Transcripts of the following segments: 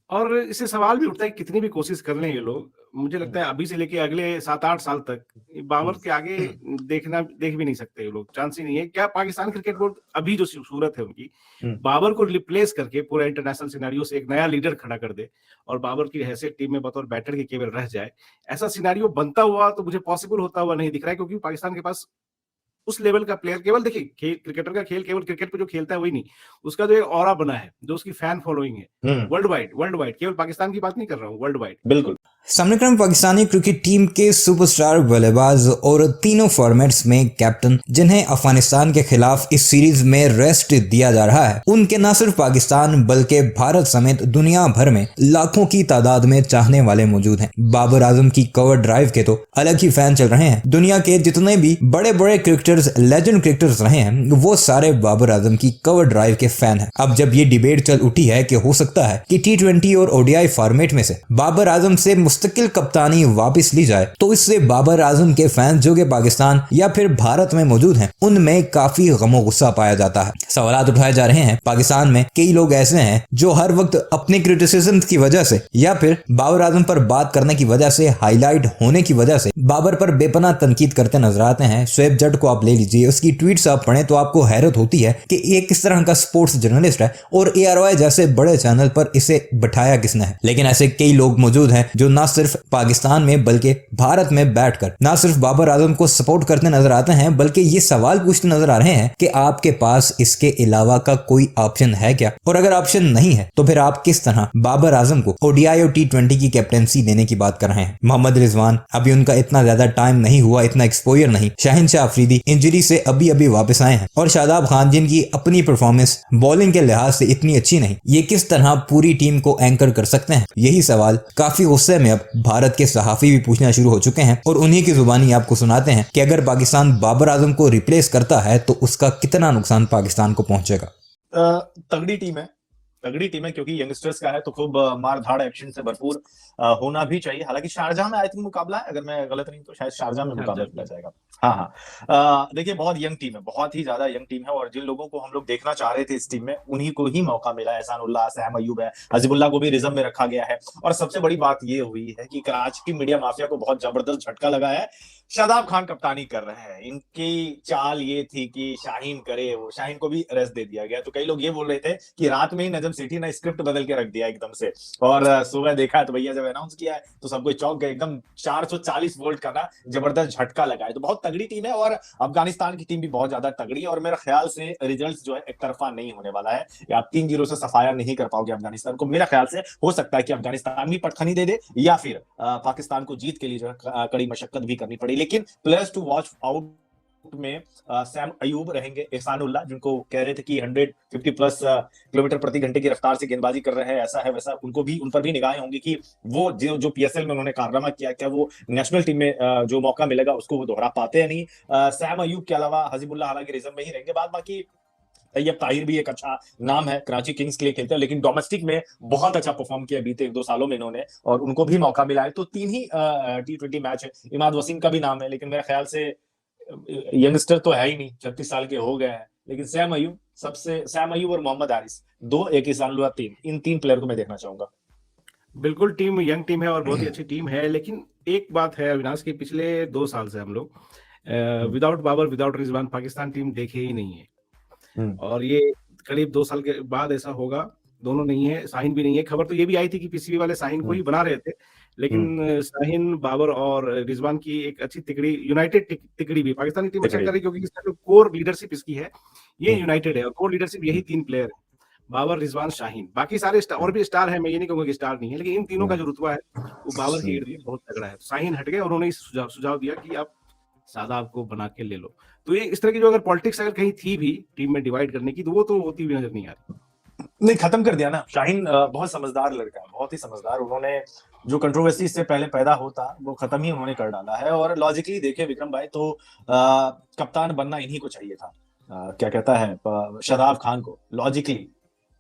और इससे सवाल भी उठता है कि कितनी भी कोशिश कर लें ये लोग, मुझे लगता है अभी से लेके अगले 7-8 साल तक बाबर हुँ। के आगे देख भी नहीं सकते ये लोग, चांस ही नहीं है। क्या पाकिस्तान क्रिकेट बोर्ड अभी जो सूरत है उनकी, हुँ। बाबर को रिप्लेस करके पूरा इंटरनेशनल सिनेरियो से एक नया लीडर खड़ा कर दे और बाबर की हैसियत टीम में बतौर बैटर के केवल रह जाए, ऐसा सिनेरियो बनता हुआ तो मुझे पॉसिबल होता हुआ नहीं दिख रहा है, क्योंकि पाकिस्तान के पास उस लेवल का प्लेयर केवल देखिए क्रिकेटर का खेल केवल क्रिकेट पे जो खेलता है वही नहीं, उसका जो एक ऑरा बना है, जो उसकी फैन फॉलोइंग है, हुँ। वर्ल्ड वाइड केवल पाकिस्तान की बात नहीं कर रहा हूँ, वर्ल्ड वाइड। बिल्कुल। सामने क्रम पाकिस्तानी क्रिकेट टीम के सुपरस्टार बल्लेबाज और तीनों फॉर्मेट्स में कैप्टन जिन्हें अफगानिस्तान के खिलाफ इस सीरीज में रेस्ट दिया जा रहा है, उनके न सिर्फ पाकिस्तान बल्कि भारत समेत दुनिया भर में लाखों की तादाद में चाहने वाले मौजूद हैं। बाबर आजम की कवर ड्राइव के तो अलग ही फैन चल रहे हैं। दुनिया के जितने भी बड़े बड़े क्रिकेटर्स, लेजेंड क्रिकेटर्स रहे हैं, वो सारे बाबर आजम की कवर ड्राइव के फैन हैं। अब जब ये डिबेट चल उठी है कि हो सकता है कि T20 और ODI फॉर्मेट में से बाबर आजम से मुस्तकिल कप्तानी वापस ली जाए, तो इससे बाबर आजम के फैंस जो कि पाकिस्तान या फिर भारत में मौजूद हैं, उनमें काफी गमो गुस्सा पाया जाता है। सवाल उठाए जा रहे हैं, पाकिस्तान में कई लोग ऐसे हैं जो हर वक्त अपने क्रिटिसिज्म की वजह से या फिर बाबर आजम पर बात करने की वजह से, हाईलाइट होने की वजह से बाबर पर बेपनाह तनकीद करते नजर आते हैं। शोएब जट को आप ले लीजिए, उसकी ट्वीट्स आप पढ़ें तो आपको हैरत होती है कि ये किस तरह का स्पोर्ट्स जर्नलिस्ट है और ARY जैसे बड़े चैनल पर इसे बिठाया किसने है। लेकिन ऐसे कई लोग मौजूद हैं जो ना सिर्फ पाकिस्तान में बल्कि भारत में बैठकर ना सिर्फ बाबर आजम को सपोर्ट करते नजर आते हैं, बल्कि ये सवाल पूछते नजर आ रहे हैं कि आपके पास इसके अलावा का कोई ऑप्शन है क्या, और अगर ऑप्शन नहीं है तो फिर आप किस तरह बाबर आजम को ODI और T20 की कैप्टेंसी देने की बात कर रहे हैं। मोहम्मद रिजवान, अभी उनका इतना ज्यादा टाइम नहीं हुआ, इतना एक्सपोजर नहीं। शाहिन शाह अफरीदी इंजरी से अभी अभी वापस आए हैं, और शादाब खान जिनकी अपनी परफॉर्मेंस बॉलिंग के लिहाज से इतनी अच्छी नहीं, ये किस तरह पूरी टीम को एंकर कर सकते हैं। यही सवाल काफी गुस्से में अब भारत के सहाफी भी पूछना शुरू हो चुके हैं, और उन्हीं की जुबानी आपको सुनाते हैं कि अगर पाकिस्तान बाबर आजम को रिप्लेस करता है तो उसका कितना नुकसान पाकिस्तान को पहुंचेगा। तगड़ी टीम है, तगड़ी टीम है, क्योंकि यंगस्टर्स का है तो खूब मार धाड़ एक्शन से भरपूर होना भी चाहिए। हालांकि शारजाह में आई थिंक मुकाबला है, अगर मैं गलत नहीं तो शायद शारजाह में मुकाबला खेला जाएगा। हाँ हाँ, देखिए बहुत यंग टीम है, बहुत ही ज्यादा यंग टीम है, और जिन लोगों को हम लोग देखना चाह रहे थे इस टीम में, उन्हीं को ही मौका मिला है। एहसानुल्लाह, सैम अयूब है, हजीबुल्लाह को भी रिजर्व में रखा गया है। और सबसे बड़ी बात ये हुई है कि कराची की मीडिया माफिया को बहुत जबरदस्त झटका लगा है। शादाब खान कप्तानी कर रहे हैं, इनकी चाल ये थी कि शाहीन करे, वो शाहीन को भी रेस्ट दे दिया गया। तो कई लोग ये बोल रहे थे कि रात में ही नजम सेठी ने स्क्रिप्ट बदल के रख दिया एकदम से, और सुबह देखा तो भैया जब अनाउंस किया है तो सब कोई चौंक गए। एकदम 440 वोल्ट का ना जबरदस्त झटका लगा है। तो बहुत तगड़ी टीम है, और अफगानिस्तान की टीम भी बहुत ज्यादा तगड़ी है, और मेरे ख्याल से रिजल्ट जो है एक तरफा नहीं होने वाला है। आप 3-0 से सफाया नहीं कर पाओगे अफगानिस्तान को। मेरा ख्याल से हो सकता है कि अफगानिस्तान भी पटखनी दे दे, या फिर पाकिस्तान को जीत के लिए जो है कड़ी मशक्कत भी करनी पड़ी। लेकिन प्लेयर्स टू वॉच आउट में सैम अयूब रहेंगे, एहसानुल्लाह जिनको कह रहे थे कि 150 प्लस किलोमीटर प्रति घंटे की रफ्तार से गेंदबाजी कर रहे हैं, ऐसा है वैसा, उनको भी, उन पर भी निगाहें होंगी कि वो जो PSL में उन्होंने कारनामा किया, क्या वो नेशनल टीम में जो मौका मिलेगा उसको वो दोहरा पाते हैं नहीं। सैम अयूब के अलावा हजीबुल्लाह हालांकि रिजर्व में ही रहेंगे। बाद बाकी तैयब ताहिर भी एक अच्छा नाम है, कराची किंग्स के लिए खेलते हैं, लेकिन डोमेस्टिक में बहुत अच्छा परफॉर्म किया बीते 1-2 सालों में इन्होंने, और उनको भी मौका मिला है। तो 3 ही T20 मैच है। इमाद वसीम का भी नाम है, लेकिन मेरे ख्याल से यंगस्टर तो है ही नहीं, 36 साल के हो गए हैं। लेकिन सैम अयूब और मोहम्मद हारिस, 2, एक ईसानुल्लाह 3, इन 3 प्लेयर को मैं देखना चाहूंगा। बिल्कुल, टीम यंग टीम है और बहुत ही अच्छी टीम है, लेकिन एक बात है अविनाश की, पिछले 2 साल से हम लोग without Babar, without Rizwan Pakistan team देखे ही नहीं है, और ये करीब 2 साल के बाद ऐसा होगा। दोनों नहीं है, शाहीन भी नहीं है। खबर तो ये भी आई थी कि PCB वाले शाहीन को ही बना रहे थे, लेकिन शाहीन, बाबर और रिजवान की एक अच्छी तिकड़ी, यूनाइटेड तिकड़ी भी पाकिस्तानी टीम अच्छा कर रही है, क्योंकि इसका जो कोर लीडरशिप इसकी है ये यूनाइटेड है, और कोर लीडरशिप यही 3 प्लेयर है, बाबर, रिजवान, शाहीन। बाकी सारे और भी स्टार है, मैं ये नहीं कहूंगा कि स्टार नहीं है, लेकिन इन तीनों का जो रुतबा है वो बाबर के इर्द गिर्द बहुत तगड़ा है। शाहीन हट गए और उन्होंने सुझाव दिया कि आप शादाब को बना के ले लो। तो ये इस तरह की जो अगर पॉलिटिक्स अगर कहीं थी भी टीम में डिवाइड करने की, तो वो तो होती हुई नजर नहीं आ रही। नहीं, खत्म कर दिया ना। शाहीन बहुत समझदार लड़का है, बहुत ही समझदार। उन्होंने जो कंट्रोवर्सी इससे पहले पैदा होता वो खत्म ही उन्होंने कर डाला है। और लॉजिकली देखे विक्रम भाई, तो कप्तान बनना इन्हीं को चाहिए था, क्या कहता है शादाब खान को, लॉजिकली।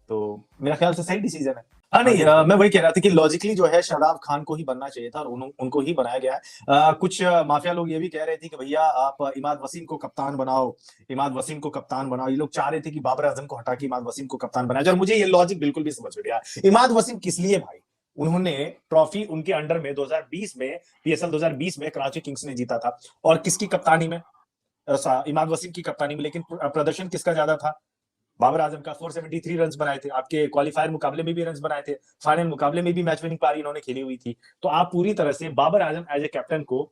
तो मेरा ख्याल से सही डिसीजन है। हाँ नहीं, मैं वही कह रहा था कि लॉजिकली जो है शादाब खान को ही बनना चाहिए था और उनको ही बनाया गया है। कुछ माफिया लोग ये भी कह रहे थे कि भैया आप इमाद वसीम को कप्तान बनाओ, इमाद वसीम को कप्तान बनाओ। ये लोग चाह रहे थे कि बाबर आजम को हटा के इमाद वसीम को कप्तान बनाया जाए, और मुझे ये लॉजिक बिल्कुल भी समझ में नहीं आया। इमाद वसीम किस लिए भाई? उन्होंने ट्रॉफी उनके अंडर में 2020 में, पीएसएल 2020 में कराची किंग्स ने जीता था, और किसकी कप्तानी में? इमाद वसीम की कप्तानी में। लेकिन प्रदर्शन किसका ज्यादा था? बाबर आजम का। 473 रन बनाए थे, आपके क्वालिफायर मुकाबले में भी रन बनाए थे, फाइनल मुकाबले में भी मैच विनिंग पारी इन्होंने खेली हुई थी। तो आप पूरी तरह से Babar Azam as a captain को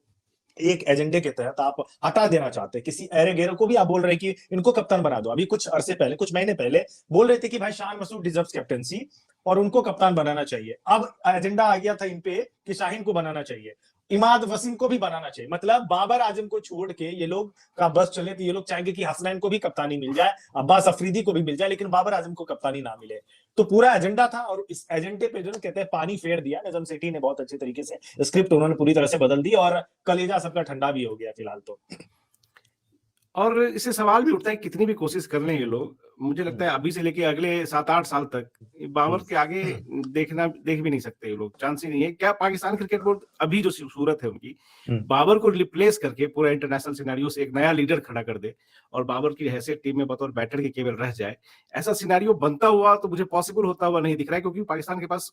एक एजेंडे के तहत आप हटा देना चाहते हैं। किसी एरे गेरो को भी आप बोल रहे हैं कि इनको कप्तान बना दो। अभी कुछ अरसे पहले, कुछ महीने पहले बोल रहे थे कि भाई शान मसूद डिजर्व्स कैप्टनसी और उनको कप्तान बनाना चाहिए। अब एजेंडा आ गया था इन पे कि शाहीन को बनाना चाहिए, इमाद वसीम को भी बनाना चाहिए। मतलब बाबर आजम को छोड़ के ये लोग का बस चले तो ये लोग चाहेंगे कि हसनैन को भी कप्तानी मिल जाए, अब्बास अफरीदी को भी मिल जाए, लेकिन बाबर आजम को कप्तानी ना मिले। तो पूरा एजेंडा था, और इस एजेंडे पे जो कहते हैं पानी फेर दिया नजम सेठी ने बहुत अच्छे तरीके से। स्क्रिप्ट उन्होंने पूरी तरह से बदल दी और कलेजा सबका ठंडा भी हो गया फिलहाल तो। और इससे सवाल भी उठता है कितनी भी कोशिश कर लें ये लोग, मुझे लगता है अभी से लेके अगले 7-8 साल तक बाबर के आगे देख भी नहीं सकते ये लोग, चांस ही नहीं है। क्या पाकिस्तान क्रिकेट बोर्ड अभी जो सूरत है उनकी, बाबर को रिप्लेस करके पूरा इंटरनेशनल सिनेरियो से एक नया लीडर खड़ा कर दे और बाबर की हैसियत टीम में बतौर बैटर के केवल रह जाए, ऐसा सिनेरियो बनता हुआ तो मुझे पॉसिबल होता हुआ नहीं दिख रहा है। क्योंकि पाकिस्तान के पास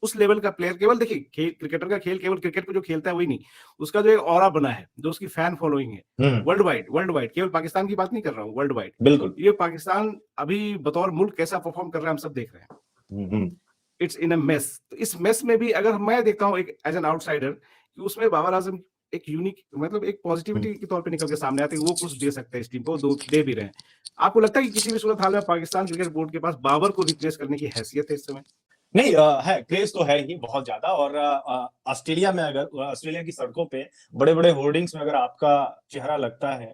उस लेवल का प्लेयर, केवल देखिए क्रिकेटर का खेल केवल क्रिकेट पे जो खेलता है वही नहीं, उसका जो एक ऑरा बना है, जो उसकी फैन फॉलोइंग है वर्ल्ड वाइड, केवल पाकिस्तान की बात नहीं कर रहा हूँ, वर्ल्ड वाइड। बिल्कुल, ये पाकिस्तान अभी बतौर मुल्क कैसा परफॉर्म कर रहा है हम सब देख रहे हैं। It's in a mess. तो इस मेस में भी अगर मैं देखता हूँ एक एज एन आउटसाइडर कि उसमें बाबर आजम एक यूनिक, मतलब एक पॉजिटिविटी के तौर पे निकल के सामने आते हैं, वो कुछ दे सकते हैं इस टीम को, दे भी रहे हैं। आपको लगता है कि किसी भी सूरत हाल में पाकिस्तान क्रिकेट बोर्ड के पास बाबर को रिप्लेस करने की हैसियत है इस समय? नहीं, है, क्रेज तो है ही बहुत ज्यादा। और ऑस्ट्रेलिया में, अगर ऑस्ट्रेलिया की सड़कों पे बड़े बड़े होर्डिंग्स में अगर आपका चेहरा लगता है,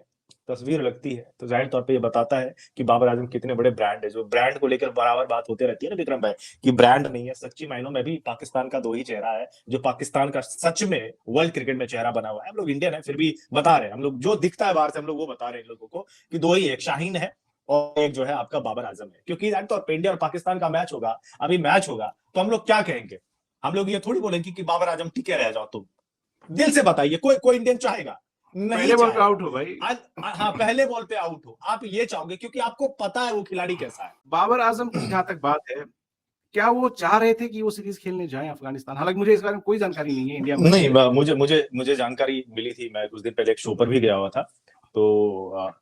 तस्वीर लगती है, तो जाहिर तौर पे ये बताता है कि बाबर आजम कितने बड़े ब्रांड है। जो ब्रांड को लेकर बराबर बात होती रहती है ना विक्रम भाई, कि ब्रांड नहीं है, सच्ची मायनों में भी पाकिस्तान का दो ही चेहरा है, जो पाकिस्तान का सच में वर्ल्ड क्रिकेट में चेहरा बना हुआ है। हम लोग इंडियन है, फिर भी बता रहे हैं, हम लोग जो दिखता है बाहर से हम लोग वो बता रहे हैं लोगों को कि दो ही, एक शाहीन है और एक जो है आपका बाबर आजम है। क्योंकि जाहिर तौर पे इंडिया और पाकिस्तान का मैच होगा, अभी मैच होगा, तो हम लोग क्या कहेंगे? हम लोग ये थोड़ी बोलेंगे कि बाबर आजम टिके रह जाओ तुम। दिल से बताइए, कोई इंडियन चाहेगा? नहीं, पहले बॉल पे आउट हो भाई। हाँ, पहले बॉल पे आउट हो, आप ये चाहोगे क्योंकि आपको पता है वो खिलाड़ी कैसा है। बाबर आजम की जहां तक बात है, क्या वो चाह रहे थे कि वो सीरीज खेलने जाए अफगानिस्तान? हालांकि मुझे इस बारे में कोई जानकारी नहीं है इंडिया में। नहीं, मुझे जानकारी मिली थी, मैं कुछ दिन पहले एक शो पर भी गया हुआ था, तो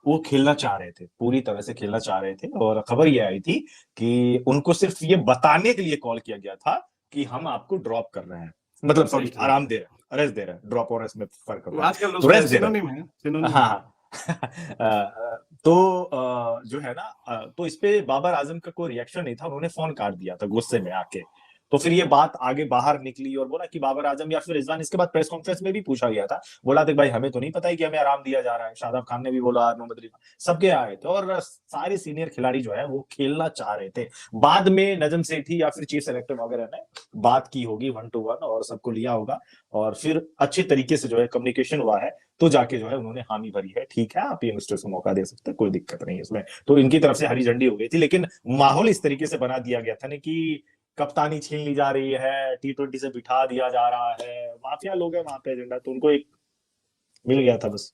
वो खेलना चाह रहे थे, पूरी तरह से खेलना चाह रहे थे। और खबर ये आई थी कि उनको सिर्फ ये बताने के लिए कॉल किया गया था कि हम आपको ड्रॉप कर रहे हैं, मतलब सॉरी, आराम दे रहे हैं, रेस्ट दे रहे हैं। ड्रॉप और रेस्ट में फर्क होता है, आजकल तो रेस्ट दे रहे सिनोनिम है, सिनोनिम। हाँ। तो जो है ना, तो इस पे बाबर आजम का कोई रिएक्शन नहीं था, उन्होंने फोन काट दिया था गुस्से में आके। तो फिर ये बात आगे बाहर निकली और बोला कि बाबर आजम या फिर रिजवान, इसके बाद प्रेस कॉन्फ्रेंस में भी पूछा गया था, बोला था भाई हमें तो नहीं पता है कि हमें आराम दिया जा रहा है। शादाब खान ने भी बोला, मोहम्मद रिजवान, सबके आए थे और सारे सीनियर खिलाड़ी जो है वो खेलना चाह रहे थे। बाद में नजम सेठी या फिर चीफ सेलेक्टर वगैरह ने बात की होगी 1-to-1 और सबको लिया होगा, और फिर अच्छे तरीके से जो है कम्युनिकेशन हुआ है, तो जाके जो है उन्होंने हामी भरी है। ठीक है, आप यंगस्टर्स को मौका दे सकते हैं, कोई दिक्कत नहीं है इसमें। तो इनकी तरफ से हरी झंडी हो गई थी, लेकिन माहौल इस तरीके से बना दिया गया था ना कि कप्तानी छीन ली जा रही है, T20 से बिठा दिया जा रहा है, माफिया लोग हैं वहां पे एजेंडा, तो उनको एक मिल गया था बस।